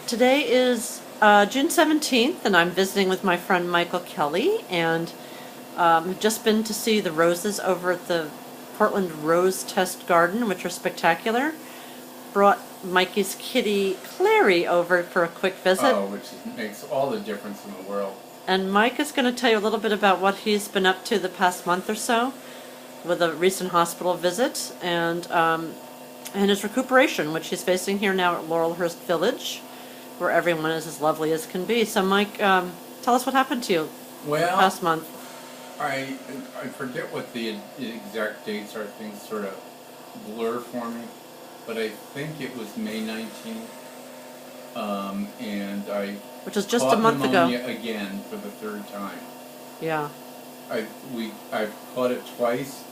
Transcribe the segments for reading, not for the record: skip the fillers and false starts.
Today is June 17th, and I'm visiting with my friend Michael Kelley, and I've just been to see the roses over at the Portland Rose Test Garden, which are spectacular. Brought Mikey's kitty Clary over for a quick visit. Oh, which makes all the difference in the world. And Mike is going to tell you a little bit about what he's been up to the past month or so with a recent hospital visit and his recuperation, which he's facing here now at Laurelhurst Village, where everyone is as lovely as can be. So, Mike, tell us what happened to you Well, past month. I forget what the exact dates are. Things sort of blur for me, but I think it was May 19th, and I Which was just caught a month ago. pneumonia again for the third time. Yeah. I've caught it twice,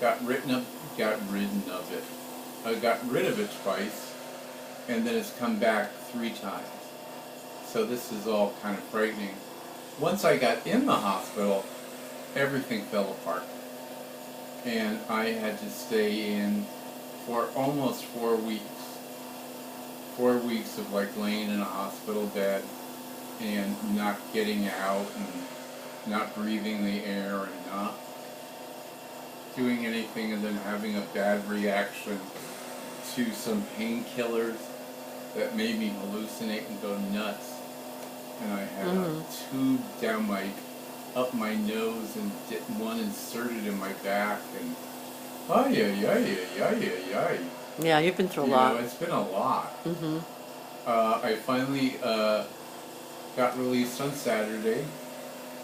got rid of it. I got rid of it twice, and then it's come back 3 times. So this is all kind of frightening. Once I got in the hospital, everything fell apart. And I had to stay in for almost 4 weeks. 4 weeks of like laying in a hospital bed and not getting out and not breathing the air and not doing anything, and then having a bad reaction to some painkillers that made me hallucinate and go nuts. And I had a tube up my nose and one inserted in my back, and ay. Yeah, you've been through a You lot. know, it's been a lot. I finally got released on Saturday,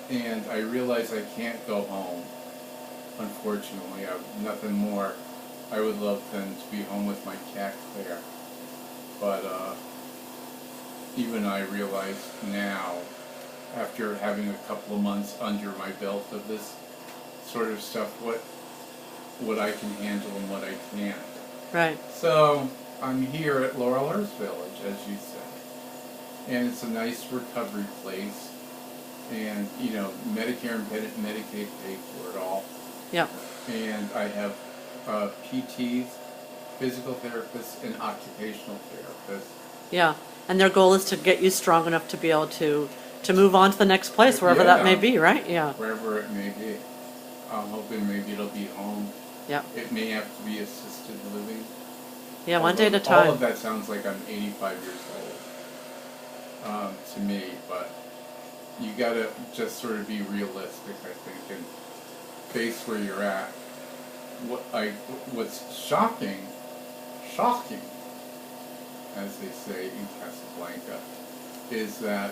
and I realized I can't go home. Unfortunately, I have nothing more I would love than to be home with my cat Clare. But even I realize now, after having a couple of months under my belt of this sort of stuff, what I can handle and what I can't. Right. So I'm here at Laurelhurst Village, as you said, and it's a nice recovery place, and you know, Medicare and Medicaid pay for it all. Yep. And I have PTs, physical therapists, and occupational therapists. Yeah. And their goal is to get you strong enough to be able to move on to the next place, wherever that may be, right? Yeah. Wherever it may be. I'm hoping maybe it'll be home. Yeah. It may have to be assisted living. Yeah, one day at a time. All of that sounds like I'm 85 years old to me, but you gotta just sort of be realistic, I think, and face where you're at. What's shocking, as they say in Casablanca, is that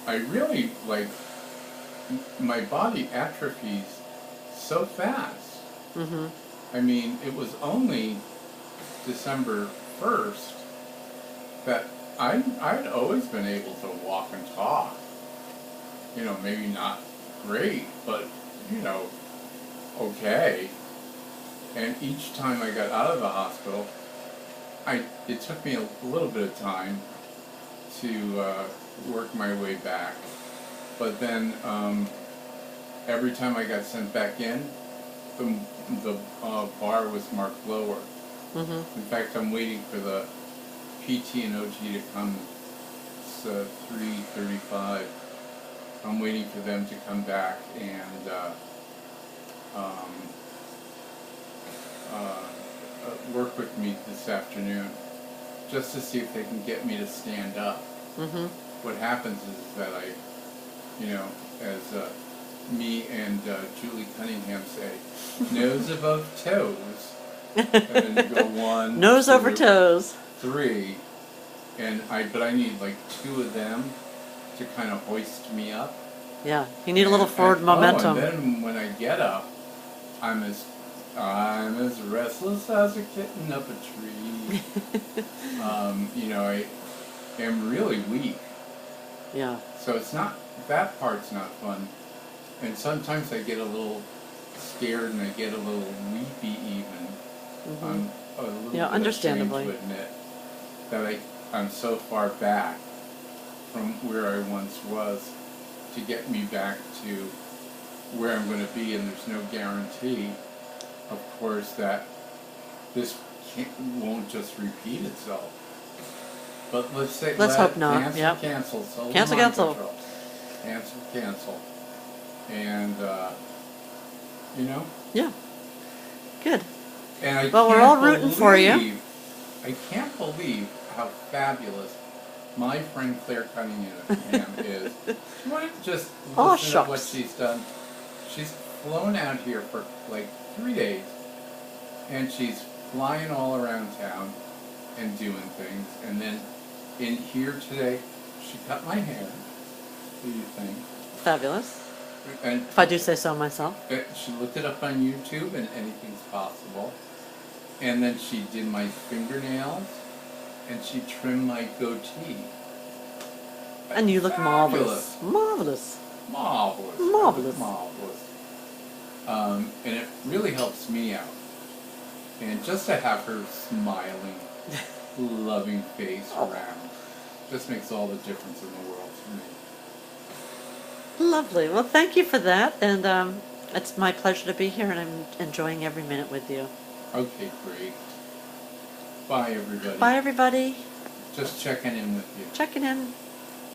I really, like, my body atrophies so fast. I mean, it was only December 1st that I'd always been able to walk and talk. You know, maybe not great, but, you know, okay. And each time I got out of the hospital, it took me a little bit of time to work my way back. But then every time I got sent back in, the bar was marked lower. In fact, I'm waiting for the PT and OT to come. It's 3:35. I'm waiting for them to come back and work with me this afternoon, just to see if they can get me to stand up. What happens is that you know, as me and Julie Cunningham say, nose above toes, and then you go 1, Nose 2, over toes. 3, but I need like 2 of them to kind of hoist me up. Yeah, you need a little forward momentum. Oh, and then when I get up, I'm as restless as a kitten up a tree. You know, I am really weak. Yeah. So that part's not fun. And sometimes I get a little scared and I get a little weepy even. I'm a little bit understandably. ashamed to admit that I'm so far back from where I once was to get me back to where I'm going to be, and there's no guarantee, of course, that this won't just repeat itself. But let's say Let's hope not. Cancel, Yep. cancel. So Cancel, mind cancel. control. Cancel. And you know. Yeah. Good. And I Well, we're can't all rooting for you. I can't believe how fabulous my friend Clare Cunningham is. You want to just Oh, listen to what shucks. she's done? She's flown out here for like 3 days, and she's flying all around town and doing things. And then in here today, she cut my hair. What do you think? Fabulous. And If I do say so myself. she looked it up on YouTube, and anything's possible. And then she did my fingernails, and she trimmed my goatee. And you look Fabulous. marvelous. Marvelous. Marvelous. Marvelous. And it really helps me out. And just to have her smiling, loving face around just makes all the difference in the world for me. Lovely. Well, thank you for that. And it's my pleasure to be here, and I'm enjoying every minute with you. Okay, great. Bye, everybody. Bye, everybody. Just checking in with you. Checking in.